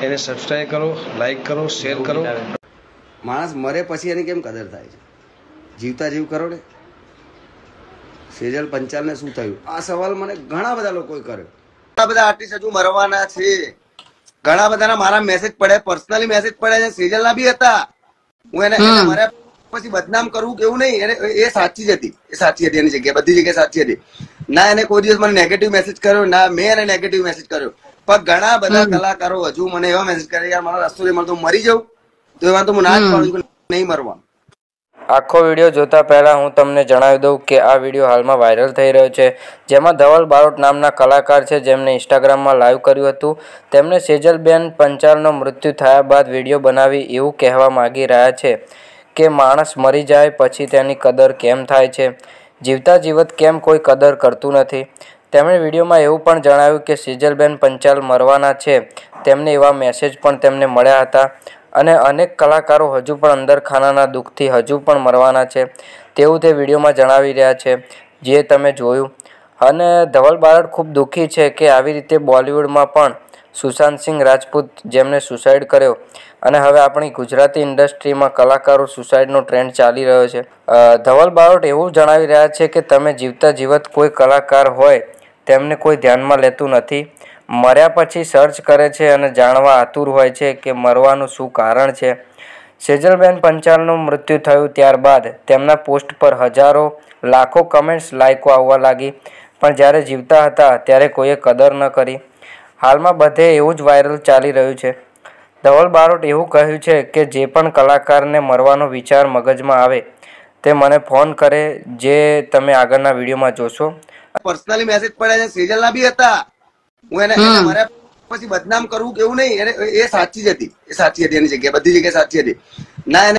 એને સબસ્ક્રાઈબ કરો, લાઈક કરો, શેર કરો. માણસ મરે પછી એની કેમ કદર થાય છે? જીવતા જીવ કરો ને. સેજલ પંચાલને શું થયું? આ સવાલ મને ઘણા બધા લોકોએ કર્યો. ઘણા બધા આર્ટિસ્ટ હજુ મરવાના છે. ઘણા બધાના મારા મેસેજ પડ્યા, પર્સનલી મેસેજ પડ્યા છે. સેજલના બી હતા. હું એને મર્યા પછી બદનામ કરવું કેવું નહીં. એ સાચી જ હતી, એ સાચી હતી. એની જગ્યાએ બધી જગ્યાએ સાચી હતી. ના એને કોઈ દિવસ મને નેગેટિવ મેસેજ કર્યો, ના મેં એને નેગેટિવ મેસેજ કર્યો. પણ ઘણા બધા કલાકારો હજુ મને એવા મેસેજ કરે, યાર મારો રસ્તો નહીં મળતો, મરી જાઉં તો એવા તો હું ના જ પાડું છું, નહીં મરવાનું. આખો વિડીયો જોતા પહેલા હું તમને જણાવી દઉં કે આ વિડીયો હાલમાં વાયરલ થઈ રહ્યો છે, જેમાં ધવલ બારોટ નામના કલાકાર છે, જેમને ઇન્સ્ટાગ્રામમાં લાઈવ કર્યું હતું. તેમણે સેજલબેન પંચાલનો મૃત્યુ થયા બાદ વિડીયો બનાવી એવું કહેવા માગી રહ્યા છે કે માણસ મરી જાય પછી તેની કદર કેમ થાય છે, જીવતા જીવત કેમ કોઈ કદર કરતું નથી. તેમણે વિડીયોમાં એવું પણ જણાવ્યું કે સેજલબેન પંચાલ મરવાના છે. તેમને એવા મેસેજ પણ તેમને મળ્યા હતા અને અનેક કલાકારો હજુ પણ અંદરખાનાના દુઃખથી હજુ પણ મરવાના છે તેવું તે વિડીયોમાં જણાવી રહ્યા છે, જે તમે જોયું. અને ધવલ બારોટ ખૂબ દુઃખી છે કે આવી રીતે બોલિવૂડમાં પણ સુશાંત સિંહ રાજપૂત જેમને સુસાઇડ કર્યો અને હવે આપણી ગુજરાતી ઇન્ડસ્ટ્રીમાં કલાકારો સુસાઇડનો ટ્રેન્ડ ચાલી રહ્યો છે. ધવલ બારોટ એવું જણાવી રહ્યા છે કે તમે જીવતા જીવત કોઈ કલાકાર હોય તેમને કોઈ ધ્યાનમાં લેતું નથી. મર્યા પછી સર્ચ કરે છે અને જાણવા આતુર હોય છે કે મરવાનું શું કારણ છે. સેજલબેન પંચાલનું મૃત્યુ થયું ત્યારબાદ તેમના પોસ્ટ પર હજારો લાખો કમેન્ટ્સ લાઇકો આવવા લાગી, પણ જ્યારે જીવતા હતા ત્યારે કોઈએ કદર ન કરી. હાલમાં બધે એવું જ વાયરલ ચાલી રહ્યું છે. ધવલ બારોટ એવું કહ્યું છે કે જે પણ કલાકારને મરવાનો વિચાર મગજમાં આવે તે મને ફોન કરે, જે તમે આગળના વિડીયોમાં જોશો. પર્સનલી મેસેજ પડ્યા છે. સેજલના બી હતા. હું એને મર્યા પછી બદનામ કરવું કેવું નહીં. એ સાચી જ હતી, એ સાચી હતી. એની જગ્યાએ બધી જગ્યાએ સાચી હતી. ના એને